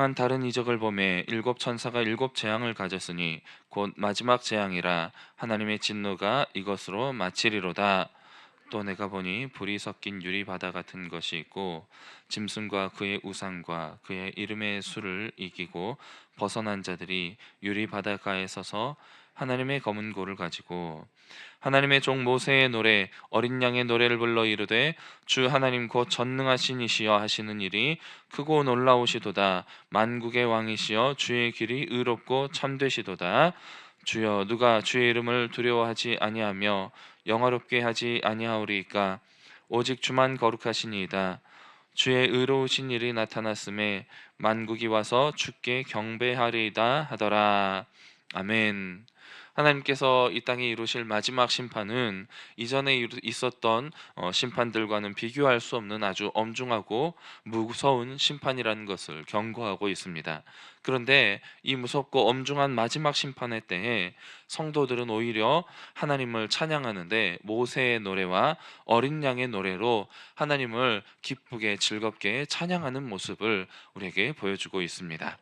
한 다른 이적을 보매 일곱 천사가 일곱 재앙을 가졌으니 곧 마지막 재앙이라 하나님의 진노가 이것으로 마치리로다. 또 내가 보니 불이 섞인 유리바다 같은 것이 있고 짐승과 그의 우상과 그의 이름의 수를 이기고 벗어난 자들이 유리바다가에 서서 하나님의 검은 고를 가지고 하나님의 종 모세의 노래 어린 양의 노래를 불러 이르되 주 하나님 곧 전능하신 이시여 하시는 일이 크고 놀라우시도다. 만국의 왕이시여 주의 길이 의롭고 참되시도다. 주여 누가 주의 이름을 두려워하지 아니하며 영화롭게 하지 아니하오리이까. 오직 주만 거룩하시니이다. 주의 의로우신 일이 나타났음에 만국이 와서 주께 경배하리이다 하더라. 아멘. 하나님께서 이 땅에 이루실 마지막 심판은 이전에 있었던 심판들과는 비교할 수 없는 아주 엄중하고 무서운 심판이라는 것을 경고하고 있습니다. 그런데 이 무섭고 엄중한 마지막 심판의 때에 성도들은 오히려 하나님을 찬양하는데 모세의 노래와 어린 양의 노래로 하나님을 기쁘게 즐겁게 찬양하는 모습을 우리에게 보여주고 있습니다.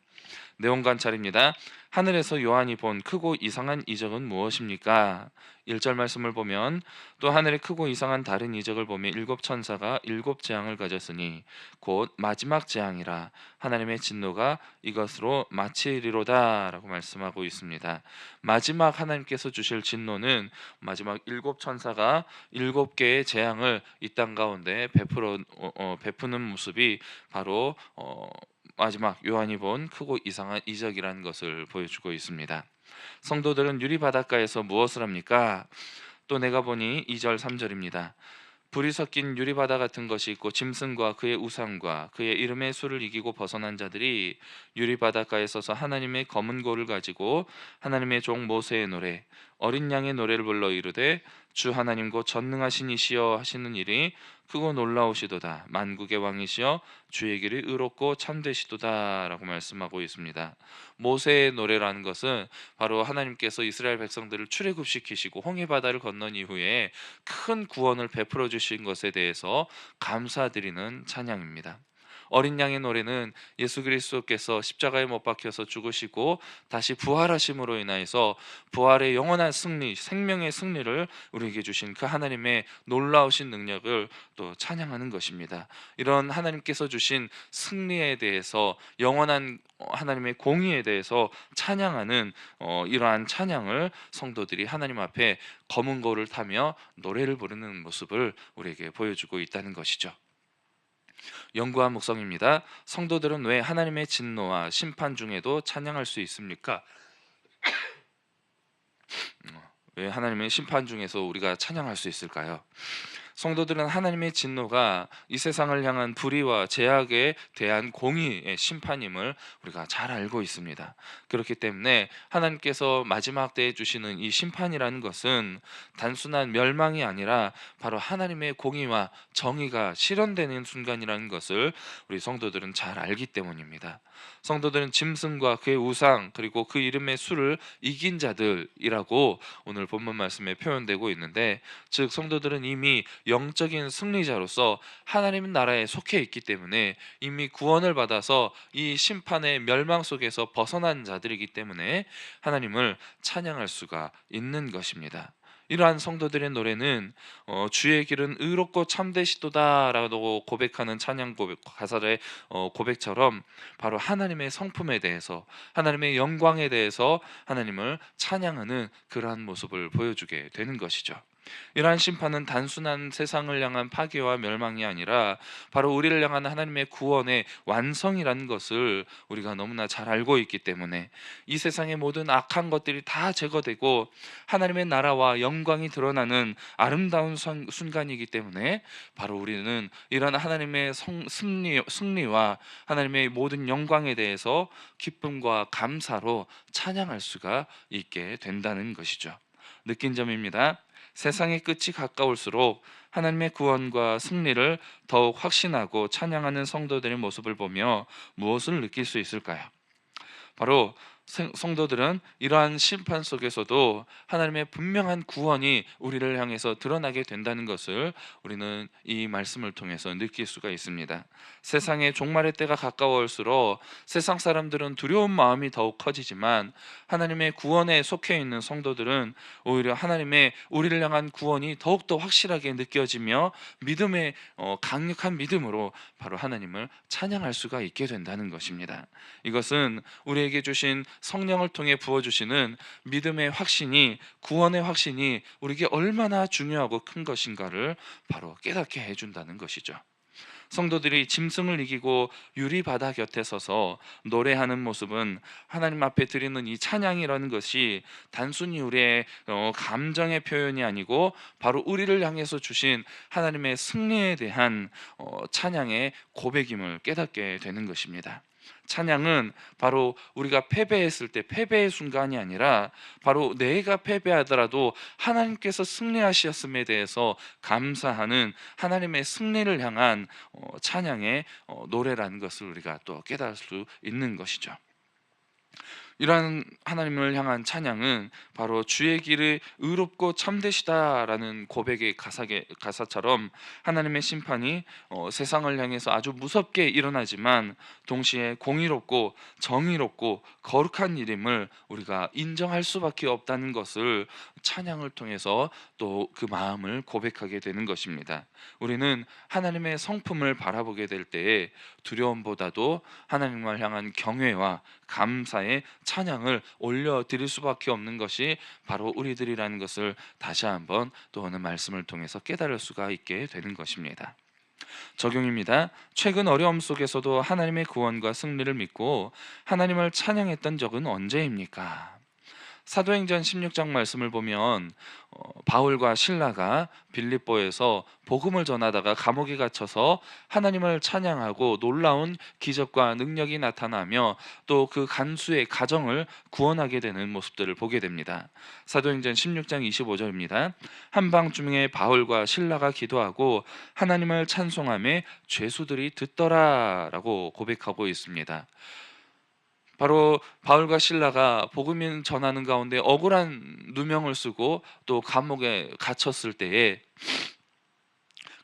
내용 관찰입니다. 하늘에서 요한이 본 크고 이상한 이적은 무엇입니까? 1절 말씀을 보면 또 하늘에 크고 이상한 다른 이적을 보며 일곱 천사가 일곱 재앙을 가졌으니 곧 마지막 재앙이라 하나님의 진노가 이것으로 마치리로다 라고 말씀하고 있습니다. 마지막 하나님께서 주실 진노는 마지막 일곱 천사가 일곱 개의 재앙을 이 땅 가운데 베푸는 모습이 바로 마지막 요한이 본 크고 이상한 이적이라는 것을 보여주고 있습니다. 성도들은 유리 바닷가에서 무엇을 합니까? 또 내가 보니 2절 3절입니다. 불이 섞인 유리바다 같은 것이 있고 짐승과 그의 우상과 그의 이름의 수를 이기고 벗어난 자들이 유리바닷가에 서서 하나님의 검은 고를 가지고 하나님의 종 모세의 노래 어린 양의 노래를 불러 이르되 주 하나님 곧 전능하신 이시여 하시는 일이 크고 놀라우시도다. 만국의 왕이시여 주의 길이 의롭고 참되시도다 라고 말씀하고 있습니다. 모세의 노래라는 것은 바로 하나님께서 이스라엘 백성들을 출애굽시키시고 홍해바다를 건넌 이후에 큰 구원을 베풀어 주신 것에 대해서 감사드리는 찬양입니다. 어린 양의 노래는 예수 그리스도께서 십자가에 못 박혀서 죽으시고 다시 부활하심으로 인하여서 부활의 영원한 승리, 생명의 승리를 우리에게 주신 그 하나님의 놀라우신 능력을 또 찬양하는 것입니다. 이런 하나님께서 주신 승리에 대해서 영원한 하나님의 공의에 대해서 찬양하는 이러한 찬양을 성도들이 하나님 앞에 검은 고를 타며 노래를 부르는 모습을 우리에게 보여주고 있다는 것이죠. 연구한 묵성입니다. 성도들은 왜 하나님의 진노와 심판 중에도 찬양할 수 있습니까? 왜 하나님의 심판 중에서 우리가 찬양할 수 있을까요? 성도들은 하나님의 진노가 이 세상을 향한 불의와 제약에 대한 공의의 심판임을 우리가 잘 알고 있습니다. 그렇기 때문에 하나님께서 마지막 때에 주시는 이 심판이라는 것은 단순한 멸망이 아니라 바로 하나님의 공의와 정의가 실현되는 순간이라는 것을 우리 성도들은 잘 알기 때문입니다. 성도들은 짐승과 그의 우상 그리고 그 이름의 수를 이긴 자들이라고 오늘 본문 말씀에 표현되고 있는데, 즉 성도들은 이미 영적인 승리자로서 하나님 나라에 속해 있기 때문에 이미 구원을 받아서 이 심판의 멸망 속에서 벗어난 자들이기 때문에 하나님을 찬양할 수가 있는 것입니다. 이러한 성도들의 노래는 주의 길은 의롭고 참되시도다라고 고백하는 찬양 고백 가사의 고백처럼 바로 하나님의 성품에 대해서 하나님의 영광에 대해서 하나님을 찬양하는 그러한 모습을 보여주게 되는 것이죠. 이러한 심판은 단순한 세상을 향한 파괴와 멸망이 아니라 바로 우리를 향한 하나님의 구원의 완성이라는 것을 우리가 너무나 잘 알고 있기 때문에 이 세상의 모든 악한 것들이 다 제거되고 하나님의 나라와 영광이 드러나는 아름다운 순간이기 때문에 바로 우리는 이런 하나님의 승리와 하나님의 모든 영광에 대해서 기쁨과 감사로 찬양할 수가 있게 된다는 것이죠. 느낀 점입니다. 세상의 끝이 가까울수록 하나님의 구원과 승리를 더욱 확신하고 찬양하는 성도들의 모습을 보며 무엇을 느낄 수 있을까요? 바로 성도들은 이러한 심판 속에서도 하나님의 분명한 구원이 우리를 향해서 드러나게 된다는 것을 우리는 이 말씀을 통해서 느낄 수가 있습니다. 세상의 종말의 때가 가까워올수록 세상 사람들은 두려운 마음이 더욱 커지지만 하나님의 구원에 속해 있는 성도들은 오히려 하나님의 우리를 향한 구원이 더욱더 확실하게 느껴지며 믿음의 강력한 믿음으로 바로 하나님을 찬양할 수가 있게 된다는 것입니다. 이것은 우리에게 주신 성령을 통해 부어주시는 믿음의 확신이, 구원의 확신이 우리에게 얼마나 중요하고 큰 것인가를 바로 깨닫게 해준다는 것이죠. 성도들이 짐승을 이기고 유리바다 곁에 서서 노래하는 모습은 하나님 앞에 드리는 이 찬양이라는 것이 단순히 우리의 감정의 표현이 아니고 바로 우리를 향해서 주신 하나님의 승리에 대한 찬양의 고백임을 깨닫게 되는 것입니다. 찬양은 바로 우리가 패배했을 때 패배의 순간이 아니라 바로 내가 패배하더라도 하나님께서 승리하셨음에 대해서 감사하는 하나님의 승리를 향한 찬양의 노래라는 것을 우리가 또 깨달을 수 있는 것이죠. 이러한 하나님을 향한 찬양은 바로 주의 길이 의롭고 참되시다라는 고백의 가사처럼 하나님의 심판이 세상을 향해서 아주 무섭게 일어나지만 동시에 공의롭고 정의롭고 거룩한 일임을 우리가 인정할 수밖에 없다는 것을 찬양을 통해서 또 그 마음을 고백하게 되는 것입니다. 우리는 하나님의 성품을 바라보게 될 때에 두려움보다도 하나님을 향한 경외와 감사의 찬양을 올려드릴 수밖에 없는 것이 바로 우리들이라는 것을 다시 한번 또 오늘 말씀을 통해서 깨달을 수가 있게 되는 것입니다. 적용입니다. 최근 어려움 속에서도 하나님의 구원과 승리를 믿고 하나님을 찬양했던 적은 언제입니까? 사도행전 16장 말씀을 보면 바울과 실라가 빌립보에서 복음을 전하다가 감옥에 갇혀서 하나님을 찬양하고 놀라운 기적과 능력이 나타나며 또 그 간수의 가정을 구원하게 되는 모습들을 보게 됩니다. 사도행전 16장 25절입니다. 한밤중에 바울과 실라가 기도하고 하나님을 찬송하며 죄수들이 듣더라라고 고백하고 있습니다. 바로 바울과 실라가 복음을 전하는 가운데 억울한 누명을 쓰고 또 감옥에 갇혔을 때에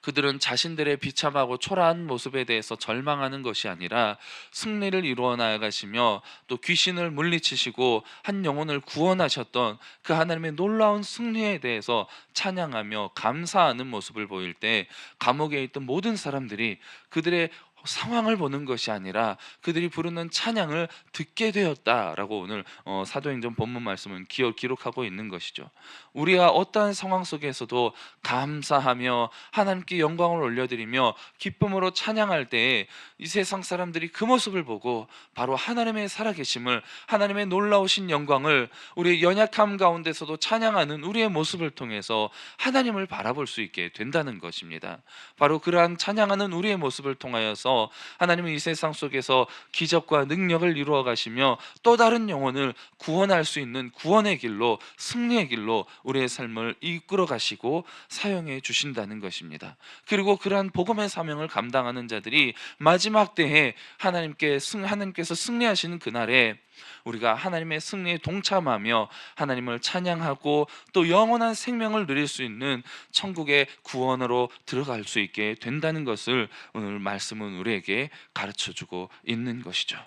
그들은 자신들의 비참하고 초라한 모습에 대해서 절망하는 것이 아니라 승리를 이루어 나아가시며 또 귀신을 물리치시고 한 영혼을 구원하셨던 그 하나님의 놀라운 승리에 대해서 찬양하며 감사하는 모습을 보일 때 감옥에 있던 모든 사람들이 그들의 상황을 보는 것이 아니라 그들이 부르는 찬양을 듣게 되었다라고 오늘 사도행전 본문 말씀은 기록하고 있는 것이죠. 우리가 어떠한 상황 속에서도 감사하며 하나님께 영광을 올려드리며 기쁨으로 찬양할 때에 이 세상 사람들이 그 모습을 보고 바로 하나님의 살아계심을, 하나님의 놀라우신 영광을 우리의 연약함 가운데서도 찬양하는 우리의 모습을 통해서 하나님을 바라볼 수 있게 된다는 것입니다. 바로 그러한 찬양하는 우리의 모습을 통하여서 하나님은 이 세상 속에서 기적과 능력을 이루어 가시며 또 다른 영혼을 구원할 수 있는 구원의 길로, 승리의 길로 우리의 삶을 이끌어 가시고 사용해 주신다는 것입니다. 그리고 그러한 복음의 사명을 감당하는 자들이 마지막 때에 하나님께서 승리하시는 그날에 우리가 하나님의 승리에 동참하며 하나님을 찬양하고 또 영원한 생명을 누릴 수 있는 천국의 구원으로 들어갈 수 있게 된다는 것을 오늘 말씀은 우리에게 가르쳐주고 있는 것이죠.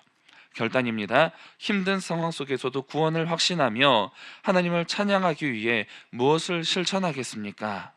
결단입니다. 힘든 상황 속에서도 구원을 확신하며 하나님을 찬양하기 위해 무엇을 실천하겠습니까?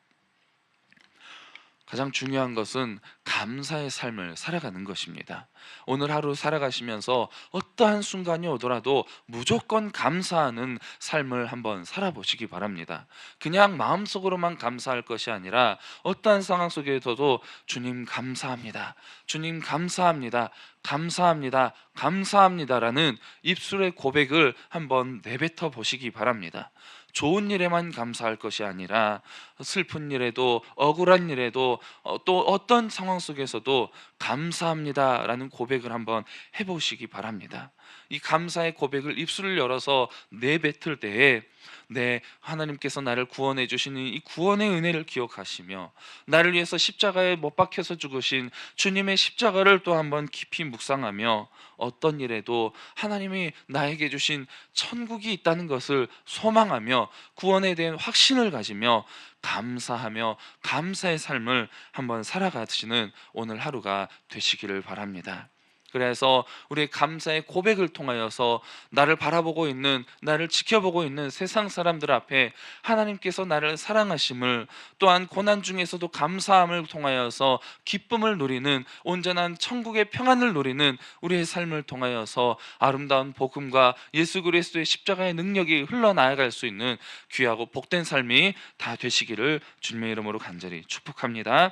가장 중요한 것은 감사의 삶을 살아가는 것입니다. 오늘 하루 살아가시면서 어떠한 순간이 오더라도 무조건 감사하는 삶을 한번 살아보시기 바랍니다. 그냥 마음속으로만 감사할 것이 아니라 어떠한 상황 속에서도 주님 감사합니다, 주님 감사합니다, 감사합니다, 감사합니다라는 입술의 고백을 한번 내뱉어 보시기 바랍니다. 좋은 일에만 감사할 것이 아니라 슬픈 일에도 억울한 일에도 또 어떤 상황 속에서도 감사합니다라는 고백을 한번 해보시기 바랍니다. 이 감사의 고백을 입술을 열어서 내뱉을 때에 내 하나님께서 나를 구원해 주시는 이 구원의 은혜를 기억하시며 나를 위해서 십자가에 못 박혀서 죽으신 주님의 십자가를 또 한번 깊이 묵상하며 어떤 일에도 하나님이 나에게 주신 천국이 있다는 것을 소망하며 구원에 대한 확신을 가지며 감사하며 감사의 삶을 한번 살아가시는 오늘 하루가 되시기를 바랍니다. 그래서 우리 감사의 고백을 통하여서 나를 바라보고 있는, 나를 지켜보고 있는 세상 사람들 앞에 하나님께서 나를 사랑하심을, 또한 고난 중에서도 감사함을 통하여서 기쁨을 누리는, 온전한 천국의 평안을 누리는 우리의 삶을 통하여서 아름다운 복음과 예수 그리스도의 십자가의 능력이 흘러나아갈 수 있는 귀하고 복된 삶이 다 되시기를 주님의 이름으로 간절히 축복합니다.